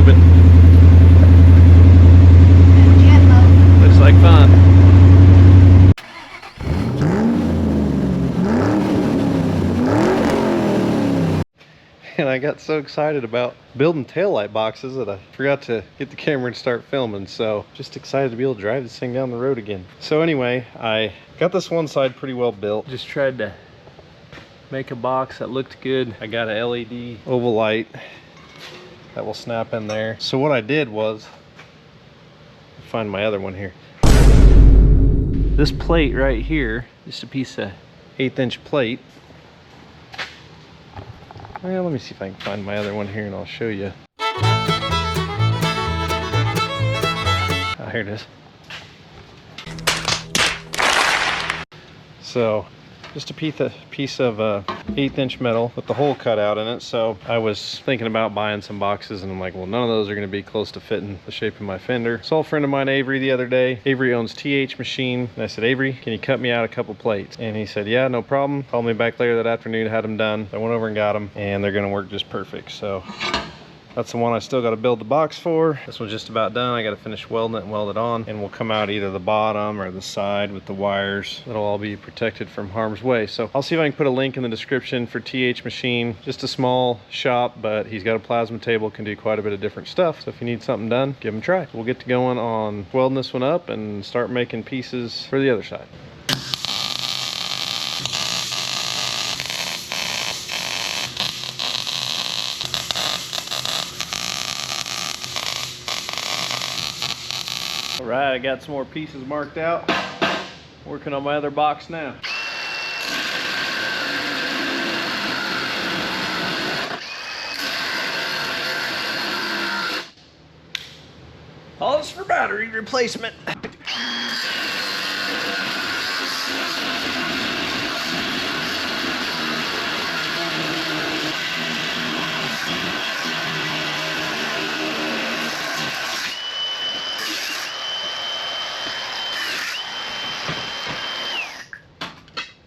tubing. Looks like fun. And I got so excited about building taillight boxes that I forgot to get the camera and start filming. So just excited to be able to drive this thing down the road again. So anyway, I got this one side pretty well built. Just tried to make a box that looked good. I got a LED oval light that will snap in there. So what I did was, find my other one here. This plate right here, just a piece of 1/8 inch plate. Well, let me see if I can find my other one here and I'll show you. Oh, here it is. So, just a piece of 1/8 inch metal with the hole cut out in it. So I was thinking about buying some boxes and I'm like, well, none of those are going to be close to fitting the shape of my fender. Saw a friend of mine, Avery, the other day. Avery owns TH Machine. And I said, Avery, can you cut me out a couple plates? And he said, yeah, no problem. Called me back later that afternoon, had them done. I went over and got them and they're going to work just perfect. So that's the one I still got to build the box for. This one's just about done. I got to finish welding it and weld it on, and we'll come out either the bottom or the side with the wires. It'll all be protected from harm's way. So I'll see if I can put a link in the description for TH Machine. Just a small shop, but he's got a plasma table, can do quite a bit of different stuff. So if you need something done, give him a try. We'll get to going on welding this one up and start making pieces for the other side. All right, I got some more pieces marked out. Working on my other box now. All this for battery replacement.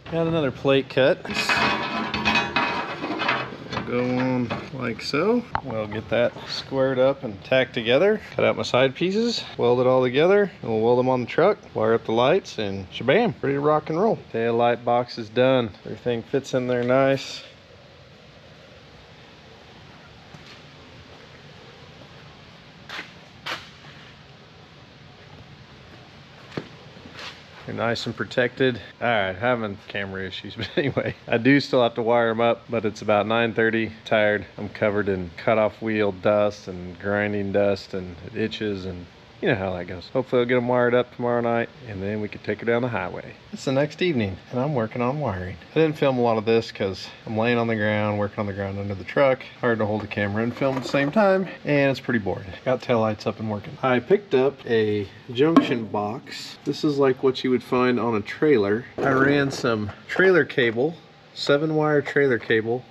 Got another plate cut. We'll go on like so. We'll get that squared up and tacked together. Cut out my side pieces, weld it all together, and we'll weld them on the truck, wire up the lights, and shabam, ready to rock and roll. Tail light box is done. Everything fits in there nice. They're nice and protected. All right, having camera issues, but anyway, I do still have to wire them up, but it's about 9:30, tired. I'm covered in cut-off wheel dust and grinding dust and it itches, and you know how that goes. Hopefully I'll get them wired up tomorrow night and then we can take her down the highway. It's the next evening and I'm working on wiring. I didn't film a lot of this because I'm laying on the ground, working on the ground under the truck. Hard to hold the camera and film at the same time, and it's pretty boring. Got tail lights up and working. I picked up a junction box. This is like what you would find on a trailer. I ran some trailer cable, 7-wire trailer cable,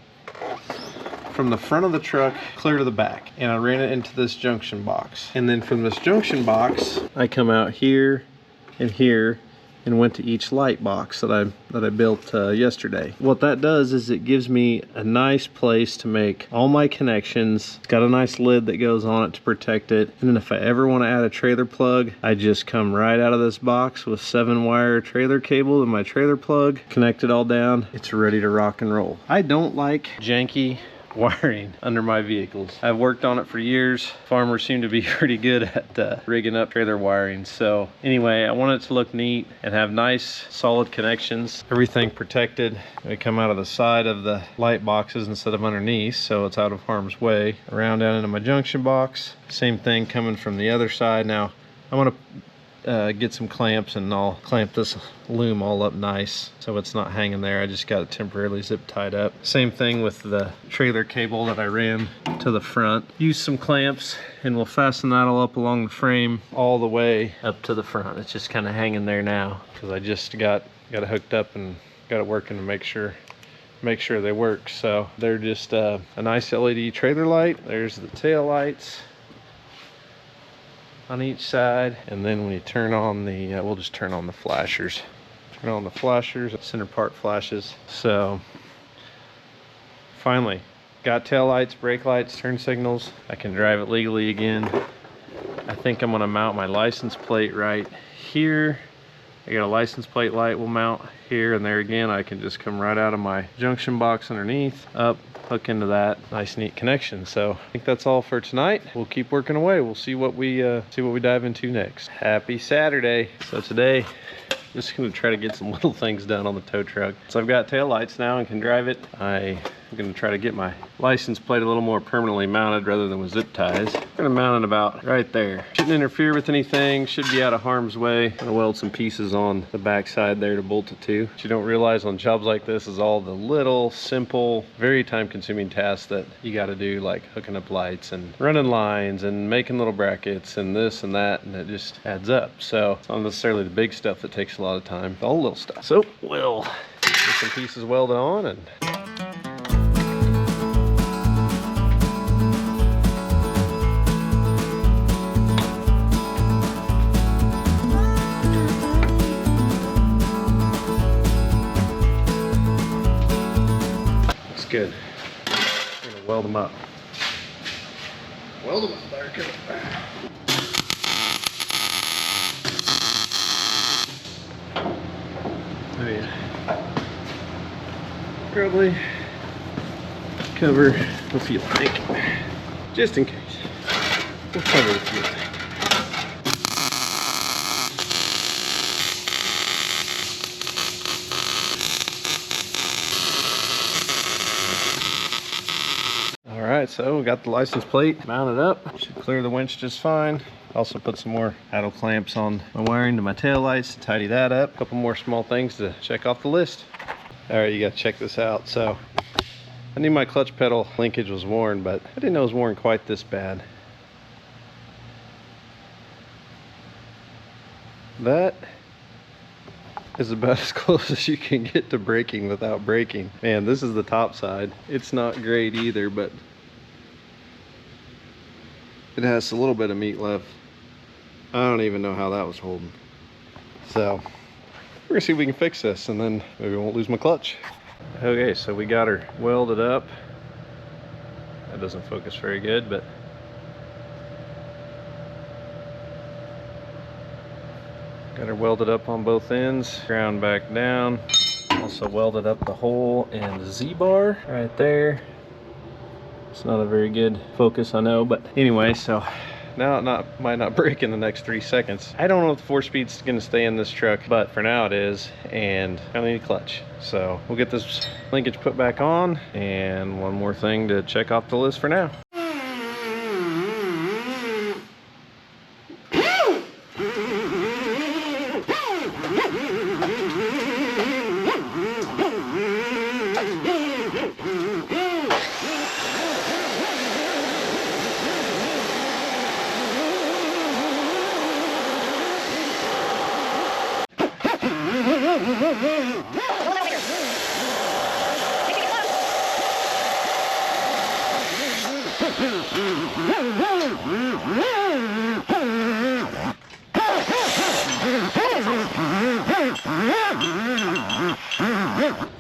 from the front of the truck clear to the back, and I ran it into this junction box. And then from this junction box, I come out here and here and went to each light box that I built yesterday. What that does is it gives me a nice place to make all my connections. It's got a nice lid that goes on it to protect it. And then if I ever want to add a trailer plug, I just come right out of this box with 7-wire trailer cable and my trailer plug, connect it all down. It's ready to rock and roll. I don't like janky wiring under my vehicles. I've worked on it for years. Farmers seem to be pretty good at rigging up trailer wiring. So anyway, I want it to look neat and have nice solid connections, everything protected. They come out of the side of the light boxes instead of underneath, so it's out of harm's way. Around down into my junction box, same thing coming from the other side. Now I want to get some clamps and I'll clamp this loom all up nice so it's not hanging there. I just got it temporarily zip tied up. Same thing with the trailer cable that I ran to the front. Use some clamps and we'll fasten that all up along the frame all the way up to the front. It's just kind of hanging there now because I just got it hooked up and got it working to make sure they work. So they're just a nice LED trailer light. There's the tail lights on each side, and then when you turn on the we'll just turn on the flashers, center part flashes. So finally Got tail lights, brake lights, turn signals. I can drive it legally again. I think I'm gonna mount my license plate right here. I got a license plate light will mount here, and there again I can just come right out of my junction box underneath, up, hook into that. Nice neat connection. So I think that's all for tonight. We'll keep working away. We'll see what we dive into next. Happy Saturday. So today just gonna try to get some little things done on the tow truck. So I've got tail lights now and can drive it. I'm gonna try to get my license plate a little more permanently mounted rather than with zip ties. I'm gonna mount it about right there. Shouldn't interfere with anything, should be out of harm's way. I'm gonna weld some pieces on the back side there to bolt it to. What you don't realize on jobs like this is all the little, simple, very time-consuming tasks that you gotta do, like hooking up lights and running lines and making little brackets and this and that, and it just adds up. So it's not necessarily the big stuff that takes a lot of time, it's all the little stuff. So we'll get some pieces welded on and good. I'm gonna weld them up. Weld them up, there, good. Oh yeah. Probably cover the fuel tank. Just in case. We'll cover the fuel tank. Alright, so we got the license plate mounted up. Should clear the winch just fine. Also put some more idle clamps on my wiring to my tail lights to tidy that up. A couple more small things to check off the list. Alright, you gotta check this out. So I knew my clutch pedal linkage was worn, but I didn't know it was worn quite this bad. That is about as close as you can get to braking without braking. Man, this is the top side. It's not great either, but it has a little bit of meat left. I don't even know how that was holding. So we're gonna see if we can fix this, and then maybe I won't lose my clutch. Okay, so we got her welded up. That doesn't focus very good, but got her welded up on both ends, ground back down. Also welded up the hole in the Z-bar right there. It's not a very good focus, I know, but anyway, so now it might not break in the next 3 seconds. I don't know if the 4-speed's gonna stay in this truck, but for now it is, and I need a clutch. So we'll get this linkage put back on, and one more thing to check off the list for now.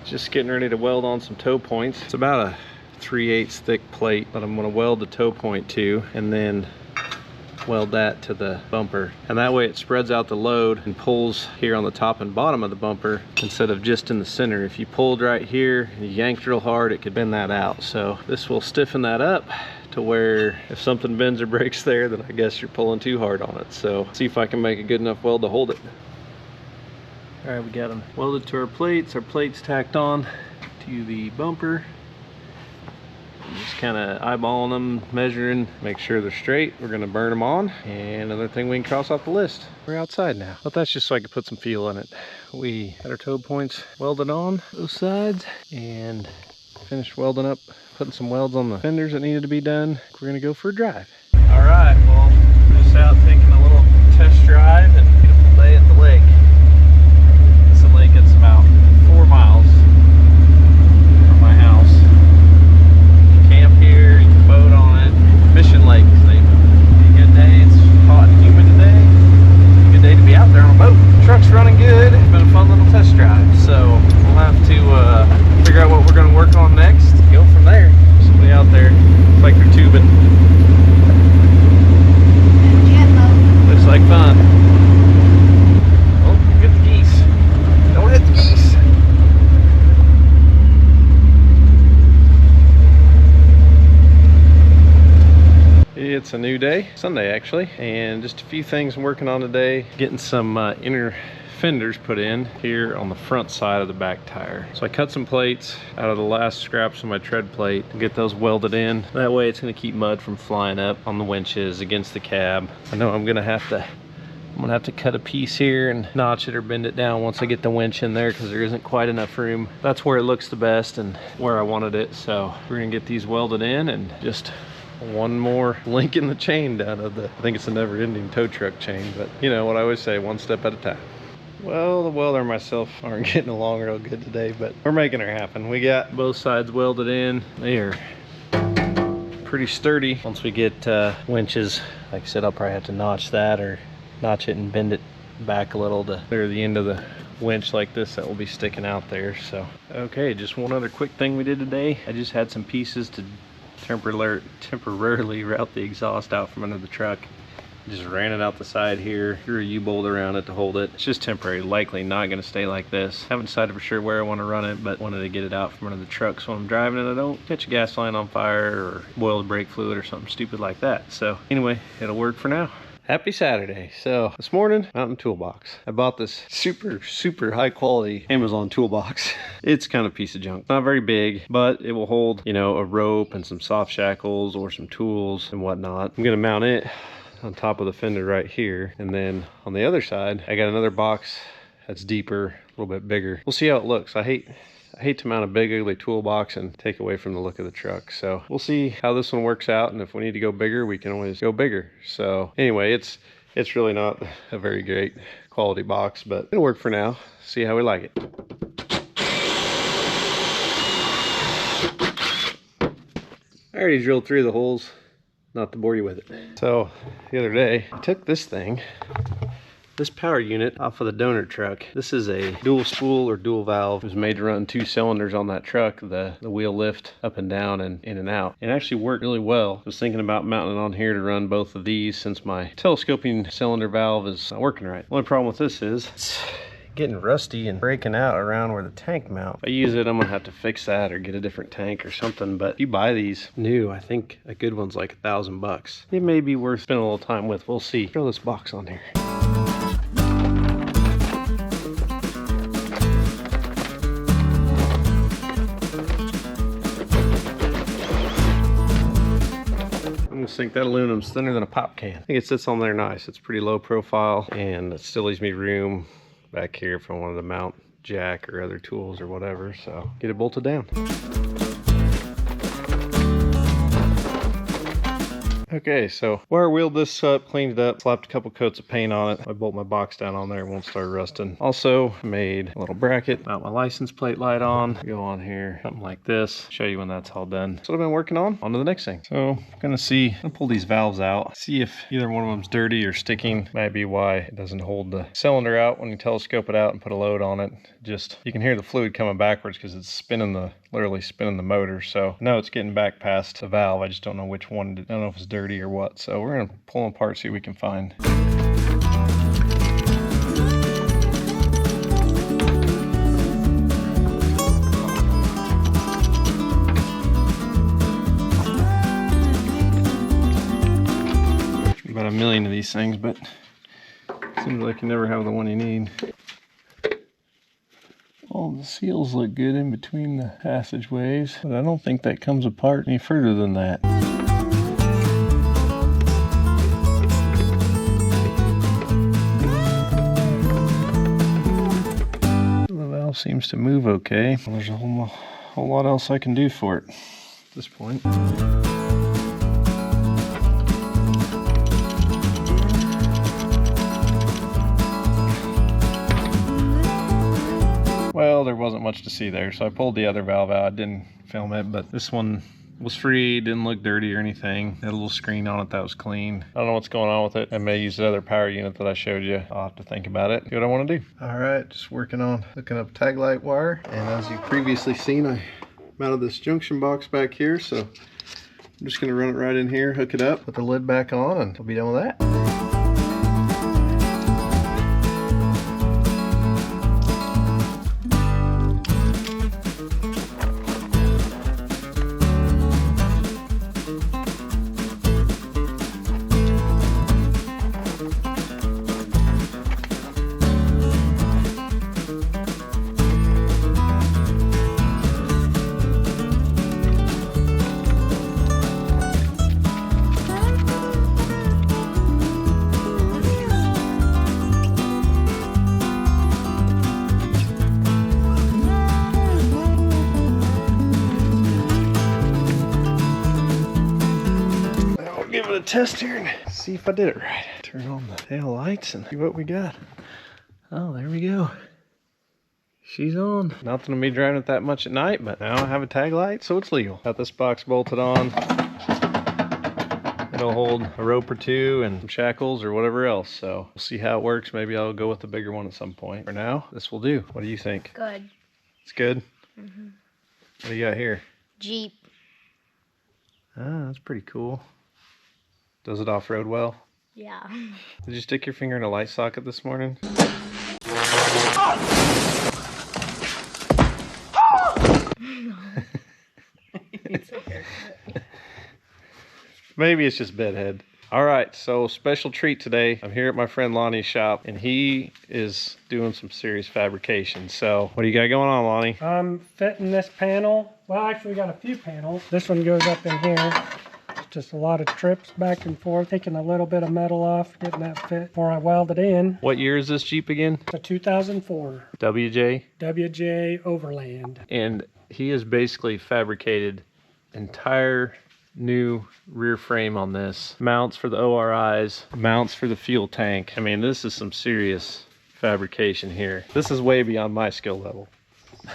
Just getting ready to weld on some toe points. It's about a 3/8 thick plate, but I'm going to weld the toe point to, and then weld that to the bumper, and that way it spreads out the load and pulls here on the top and bottom of the bumper instead of just in the center. If you pulled right here and you yanked real hard, it could bend that out. So this will stiffen that up to where if something bends or breaks there, then I guess you're pulling too hard on it. So see if I can make a good enough weld to hold it. All right, we got them welded to our plates tacked on to the bumper. Just kind of eyeballing them, measuring, make sure they're straight. We're gonna burn them on, and another thing we can cross off the list. We're outside now, but that's just so I could put some feel in it. We had our toe points welded on both sides and finished welding up, putting some welds on the fenders that needed to be done. We're gonna go for a drive. All right, well, just out taking a little test drive, and beautiful day at the lake. It's a lake that's about 4 miles from my house. Camp here, you can boat on it. Mission Lake is named. Be a good day. It's hot and humid today. Good day to be out there on a boat. Truck's running good. It's been a fun little test drive. So we'll have to figure out what we're going to work on next. Go from there. Somebody out It's a new day, Sunday actually, and just a few things I'm working on today. Getting some inner fenders put in here on the front side of the back tire. So I cut some plates out of the last scraps of my tread plate and get those welded in. That way it's gonna keep mud from flying up on the winches against the cab. I know I'm gonna have to cut a piece here and notch it or bend it down once I get the winch in there, because there isn't quite enough room. That's where it looks the best and where I wanted it. So we're gonna get these welded in and just one more link in the chain down of the, I think it's a never-ending tow truck chain, but you know what I always say, one step at a time. Well, the welder and myself aren't getting along real good today, but we're making her happen. We got both sides welded in. They are pretty sturdy. Once we get winches, like I said, I'll probably have to notch that or notch it and bend it back a little to clear the end of the winch like this that will be sticking out there. So, okay, just one other quick thing we did today. I just had some pieces to temporarily route the exhaust out from under the truck. Just ran it out the side here, threw a U-bolt around it to hold it. It's just temporary, likely not gonna stay like this. Haven't decided for sure where I wanna run it, but wanted to get it out from under the truck so when I'm driving it, I don't catch a gas line on fire or boil the brake fluid or something stupid like that. So anyway, it'll work for now. Happy Saturday. So this morning, Mountain Toolbox. I bought this super high quality Amazon toolbox. It's kind of a piece of junk. Not very big, but it will hold, you know, a rope and some soft shackles or some tools and whatnot. I'm gonna mount it on top of the fender right here, and then on the other side I got another box that's deeper, a little bit bigger. We'll see how it looks. I hate to mount a big ugly toolbox and take away from the look of the truck, so we'll see how this one works out, and if we need to go bigger we can always go bigger. So anyway, it's really not a very great quality box, but it'll work for now. See how we like it. I already drilled 3 of the holes, not to bore you with it. So the other day I took this power unit off of the donor truck. This is a dual spool or dual valve. It was made to run 2 cylinders on that truck, the wheel lift up and down and in and out. It actually worked really well. I was thinking about mounting it on here to run both of these since my telescoping cylinder valve is not working right. The only problem with this is it's getting rusty and breaking out around where the tank mount. If I use it, I'm gonna have to fix that or get a different tank or something. But if you buy these new, I think a good one's like $1,000. It may be worth spending a little time with. We'll see. Throw this box on here. I just think that aluminum's thinner than a pop can. I think it sits on there nice. It's pretty low profile and it still leaves me room back here if I wanted to mount jack or other tools or whatever. So get it bolted down. Okay, so wire wheeled this up, cleaned it up, slapped a couple coats of paint on it. I bolt my box down on there, it won't start rusting. Also made a little bracket, mount my license plate light on, go on here, something like this. Show you when that's all done. That's what I've been working on to the next thing. So I'm gonna pull these valves out, see if either one of them's dirty or sticking. Might be why it doesn't hold the cylinder out when you telescope it out and put a load on it. Just, you can hear the fluid coming backwards because it's literally spinning the motor. So no, it's getting back past the valve. I just don't know which one, I don't know if it's dirty or what. So we're gonna pull them apart, see what we can find. About a million of these things, but seems like you never have the one you need. All the seals look good in between the passageways, but I don't think that comes apart any further than that. The valve seems to move okay. There's a whole lot else I can do for it at this point. Well, there wasn't much to see there, so I pulled the other valve out. I didn't film it, but this one was free, didn't look dirty or anything. Had a little screen on it that was clean. I don't know what's going on with it. I may use the other power unit that I showed you. I'll have to think about it, see what I want to do. All right, just working on hooking up tag light wire. And as you've previously seen, I mounted this junction box back here, so I'm just gonna run it right in here, hook it up, put the lid back on, and we'll be done with that. a test here and see if I did it right. Turn on the tail lights and see what we got. Oh, there we go. She's on. Not that I'm be driving it that much at night, but now I have a tag light, so it's legal. Got this box bolted on. It'll hold a rope or two and some shackles or whatever else. So we'll see how it works. Maybe I'll go with the bigger one at some point. For now, this will do. What do you think? Good. It's good? Mm-hmm. What do you got here? Jeep. Ah, that's pretty cool. Does it off-road well? Yeah. Did you stick your finger in a light socket this morning? Maybe it's just bedhead. All right, so special treat today. I'm here at my friend Lonnie's shop, and he is doing some serious fabrication. So what do you got going on, Lonnie? I'm fitting this panel. Well, actually, we got a few panels. This one goes up in here. It's just a lot of trips back and forth, taking a little bit of metal off, getting that fit before I weld it in. What year is this Jeep again? It's a 2004 WJ? WJ Overland. And he has basically fabricated entire new rear frame on this. Mounts for the ORIs, mounts for the fuel tank. I mean, this is some serious fabrication here. This is way beyond my skill level.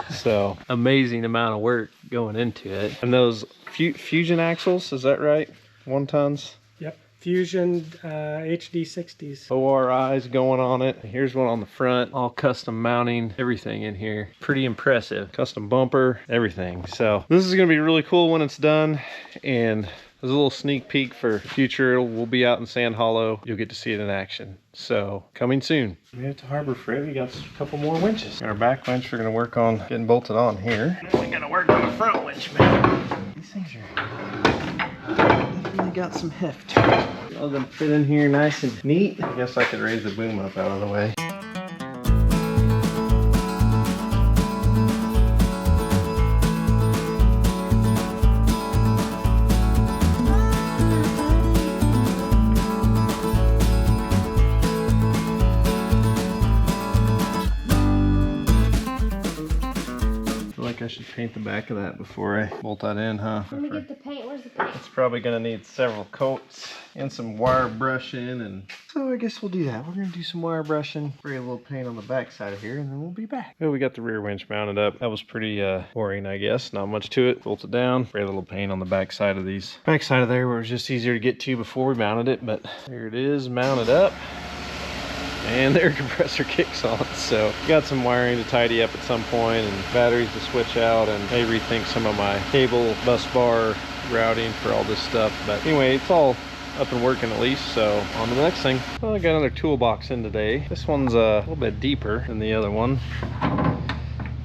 So, amazing amount of work going into it. And those Fusion axles, is that right? 1 tons? Yep. Fusion HD60s. ORIs going on it. Here's one on the front, all custom mounting, everything in here. Pretty impressive. Custom bumper, everything. So this is gonna be really cool when it's done. And there's a little sneak peek for future. We'll be out in Sand Hollow. You'll get to see it in action. So coming soon. We have to Harbor Freight. We got a couple more winches. Our back winch we're gonna work on getting bolted on here. We gotta work on the front winch, man. These things are definitely got some heft to it. All them fit in here nice and neat. I guess I could raise the boom up out of the way. I should paint the back of that before I bolt that in, huh? Let me get the paint. Where's the paint? It's probably gonna need several coats and some wire brushing, and so I guess we'll do that. We're gonna do some wire brushing, spray a little paint on the back side of here, and then we'll be back. Oh, we got the rear winch mounted up. That was pretty boring, I guess. Not much to it. Bolt it down, spray a little paint on the back side of these. Back side of there where it was just easier to get to before we mounted it, but there it is, mounted up. And their compressor kicks on. So got some wiring to tidy up at some point and batteries to switch out, and may rethink some of my cable bus bar routing for all this stuff. But anyway, it's all up and working at least, so on to the next thing. Well, I got another toolbox in today. This one's a little bit deeper than the other one.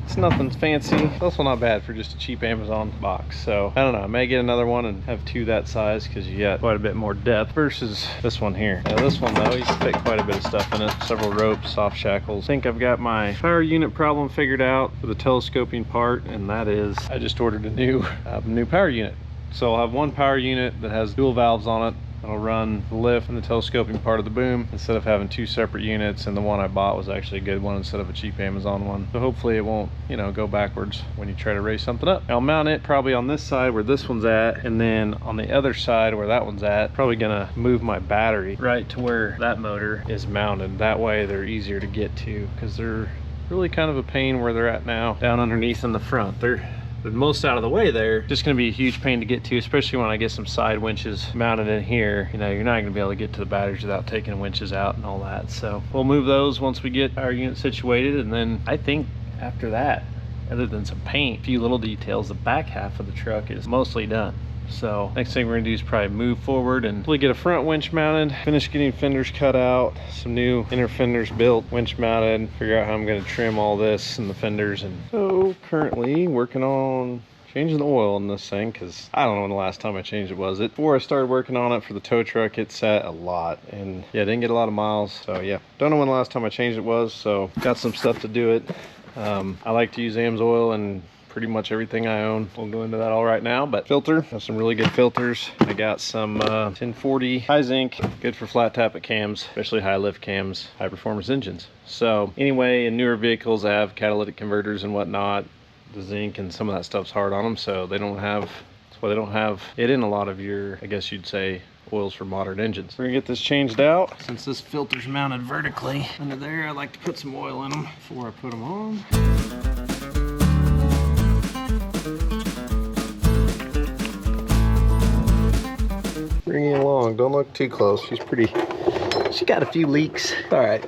It's nothing fancy. It's also not bad for just a cheap Amazon box. So I don't know, I may get another one and have 2 that size because you got quite a bit more depth versus this one here. Now this one though, you fit quite a bit of stuff in it. Several ropes, soft shackles. I think I've got my power unit problem figured out for the telescoping part, and that is I just ordered a new power unit. So I'll have one power unit that has dual valves on it. It'll run the lift and the telescoping part of the boom instead of having 2 separate units, and the one I bought was actually a good one instead of a cheap Amazon one. So hopefully it won't, you know, go backwards when you try to raise something up. I'll mount it probably on this side where this one's at, and then on the other side where that one's at, probably gonna move my battery right to where that motor is mounted. That way they're easier to get to, because they're really kind of a pain where they're at now, down underneath in the front. They're most out of the way there. Just gonna be a huge pain to get to, especially when I get some side winches mounted in here. You know, you're not gonna be able to get to the batteries without taking winches out and all that. So we'll move those once we get our unit situated, and then I think after that, other than some paint, a few little details, the back half of the truck is mostly done. So next thing we're gonna do is probably move forward and hopefully get a front winch mounted, finish getting fenders cut out, some new inner fenders built, winch mounted, figure out how I'm gonna trim all this and the fenders. And so currently working on changing the oil in this thing, because I don't know when the last time I changed it was. Before I started working on it for the tow truck, it sat a lot, and yeah, didn't get a lot of miles. So yeah, don't know when the last time I changed it was, so got some stuff to do it. I like to use AMS oil and pretty much everything I own. We'll go into that all right now, but filter, have some really good filters. I got some 1040 high zinc, good for flat tappet cams, especially high lift cams, high performance engines. So anyway, in newer vehicles I have catalytic converters and whatnot. The zinc and some of that stuff's hard on them, so they don't have, that's why they don't have it in a lot of your, I guess you'd say, oils for modern engines. We're gonna get this changed out. Since this filter's mounted vertically under there, I like to put some oil in them before I put them on. Bring it along, don't look too close. She got a few leaks. All right,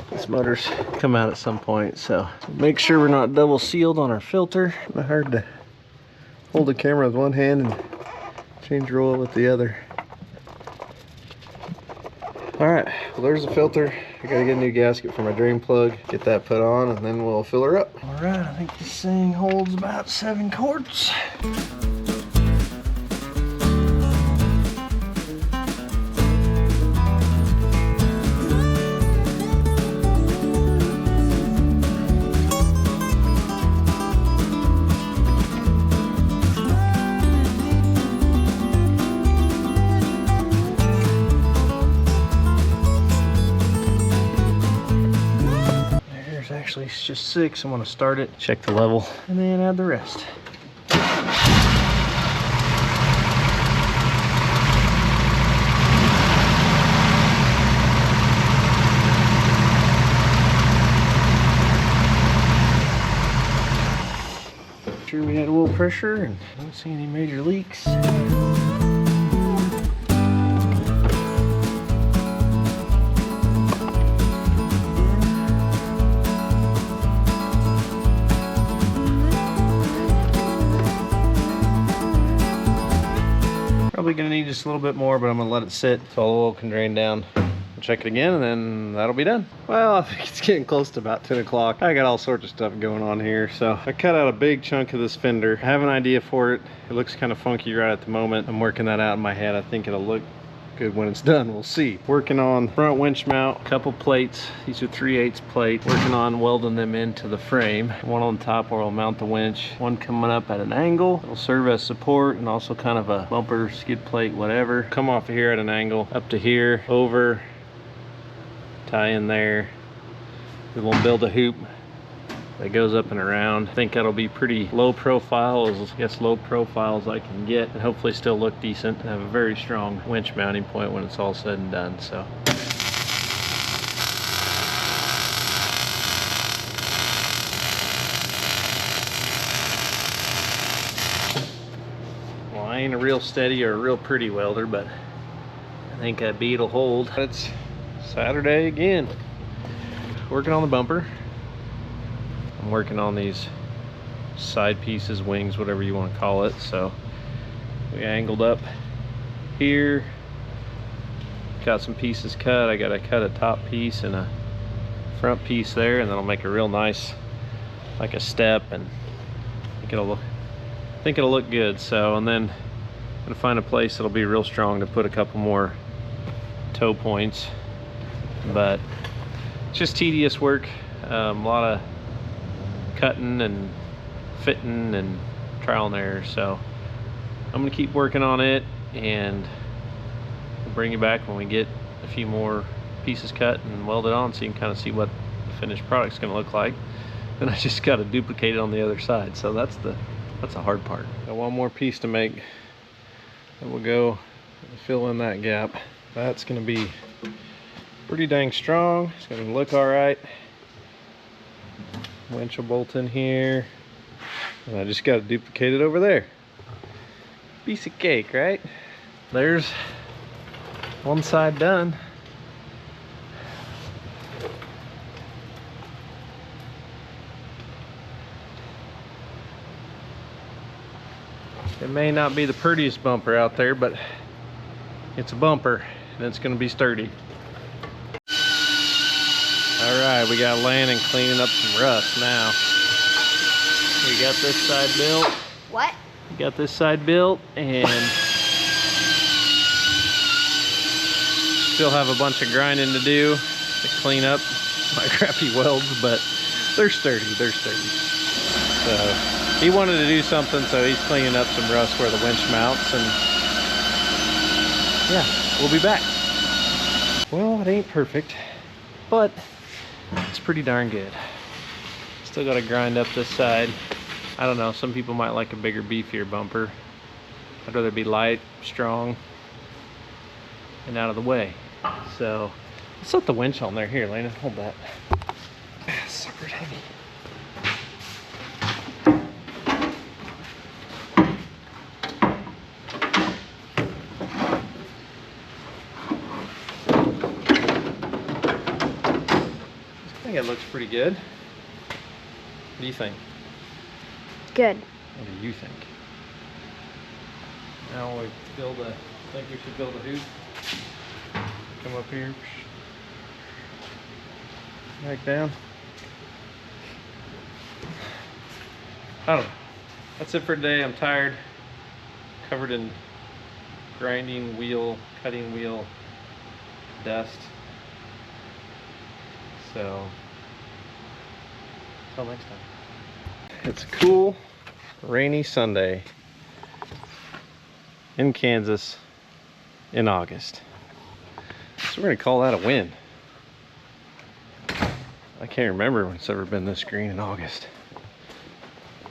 this motor's come out at some point, so make sure we're not double sealed on our filter. It's hard to hold the camera with one hand and change your oil with the other. All right, well there's the filter. I gotta get a new gasket for my drain plug, get that put on, and then we'll fill her up. All right, I think this thing holds about 7 quarts. Actually, it's just 6. I'm gonna start it, check the level, and then add the rest. Make sure we had oil pressure and I don't see any major leaks. Probably gonna need just a little bit more, but I'm gonna let it sit so all the oil can drain down. We'll check it again and then that'll be done. Well, I think it's getting close to about 10 o'clock. I got all sorts of stuff going on here. So I cut out a big chunk of this fender. I have an idea for it. It looks kind of funky right at the moment. I'm working that out in my head. I think it'll look good when it's done. We'll see. Working on front winch mount, a couple plates. These are 3/8 plate. Working on welding them into the frame. One on top where I'll mount the winch. One coming up at an angle. It'll serve as support and also kind of a bumper, skid plate, whatever. Come off of here at an angle, up to here, over, tie in there. We will build a hoop that goes up and around. I think that'll be pretty low profile, as low profile as I can get, and hopefully still look decent and have a very strong winch mounting point when it's all said and done. So well, I ain't a real steady or a real pretty welder, but I think that bead will hold. It's Saturday again. Working on the bumper. I'm working on these side pieces, wings, whatever you want to call it. So we angled up here, got some pieces cut. I got to cut a top piece and a front piece there, and then I'll make a real nice, like a step, and I think it'll look good. So, and then I'm gonna find a place that'll be real strong to put a couple more toe points. But it's just tedious work, a lot of cutting and fitting and trial and error. So I'm gonna keep working on it, and we'll bring you back when we get a few more pieces cut and welded on, so you can kind of see what the finished product's gonna look like. Then I just got to duplicate it on the other side, so that's the hard part. Got one more piece to make that will go fill in that gap. That's gonna be pretty dang strong. It's gonna look all right. Winch will bolt in here, and I just got to duplicate it over there. Piece of cake, right? There's one side done. It may not be the prettiest bumper out there, but it's a bumper and it's going to be sturdy. Alright, we got Landon cleaning up some rust now. We got this side built. What? We got this side built, and still have a bunch of grinding to do to clean up my crappy welds, but they're sturdy, they're sturdy. So he wanted to do something, so he's cleaning up some rust where the winch mounts, and yeah, we'll be back. Well, it ain't perfect, but it's pretty darn good. Still got to grind up this side. I don't know, some people might like a bigger, beefier bumper. I'd rather be light, strong. and out of the way. So let's set the winch on there. Here, Lena, hold that. Sucker's heavy. I think it looks pretty good. What do you think? Good. What do you think? Now we build a, think we should build a hoop. Come up here. Back down. I don't know. That's it for today. I'm tired. Covered in grinding wheel, cutting wheel dust. So, until next time. It's a cool, rainy Sunday in Kansas in August. So we're gonna call that a win. I can't remember when it's ever been this green in August.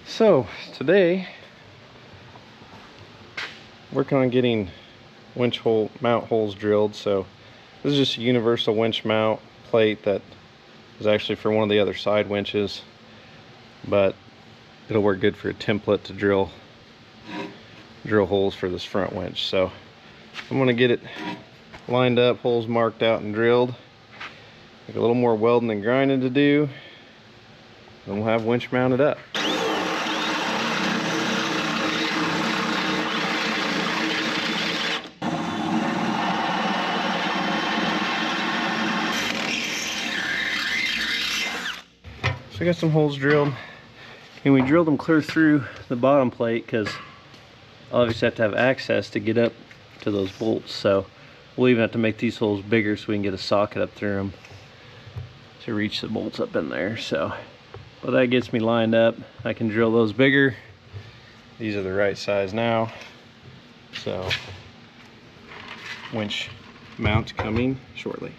So today, working on getting winch hole mount holes drilled. So this is just a universal winch mount plate that is actually for one of the other side winches, but it'll work good for a template to drill holes for this front winch. So I'm gonna get it lined up, holes marked out and drilled. Like a little more welding and grinding to do, and we'll have winch mounted up. So I got some holes drilled, and we drilled them clear through the bottom plate because obviously have to have access to get up to those bolts. So we'll even have to make these holes bigger so we can get a socket up through them to reach the bolts up in there. So, but that gets me lined up. I can drill those bigger. These are the right size now. So, winch mount coming shortly.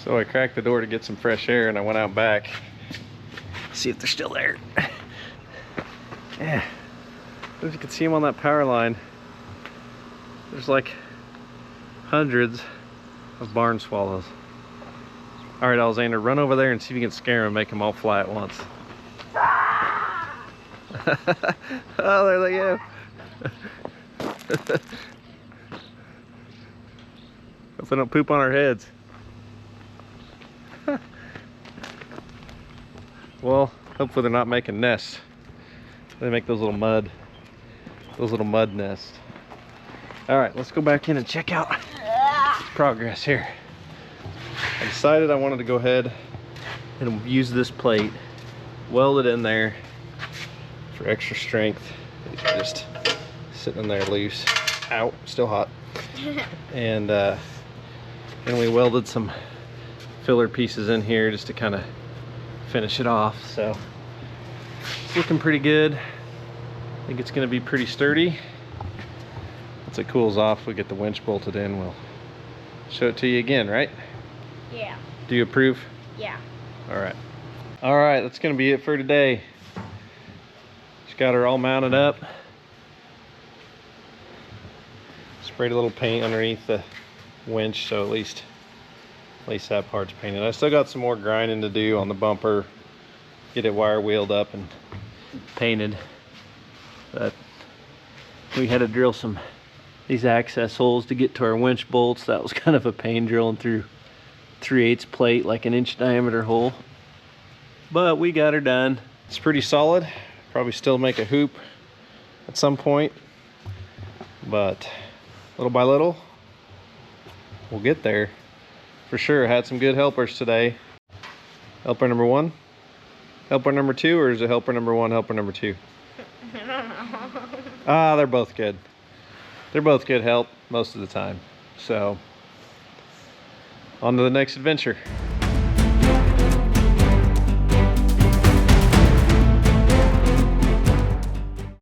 So I cracked the door to get some fresh air, and I went out back to see if they're still there. Yeah, if you can see them on that power line, there's like hundreds of barn swallows. All right, Alexander, run over there and see if you can scare them and make them all fly at once. Oh, there they go. Hope they don't poop on our heads. Well, hopefully they're not making nests. They make those little mud nests. All right, let's go back in and check out progress here. I decided I wanted to go ahead and use this plate, weld it in there for extra strength. These are just sitting in there loose. Ow, still hot. And we welded some filler pieces in here just to kind of finish it off. So it's looking pretty good. I think it's going to be pretty sturdy. Once it cools off, we get the winch bolted in, we'll show it to you again, right? Yeah. Do you approve? Yeah. All right, that's going to be it for today. Just got her all mounted up. Sprayed a little paint underneath the winch, so at least that part's painted. I still got some more grinding to do on the bumper, get it wire wheeled up and painted. But we had to drill these access holes to get to our winch bolts. That was kind of a pain, drilling through 3/8 plate, like an inch diameter hole. But we got her done. It's pretty solid. Probably still make a hoop at some point, but little by little we'll get there. For sure, had some good helpers today. Helper number 1, helper number 2, or is it helper number 1, helper number 2? I don't know. Ah, they're both good. They're both good help most of the time. So on to the next adventure.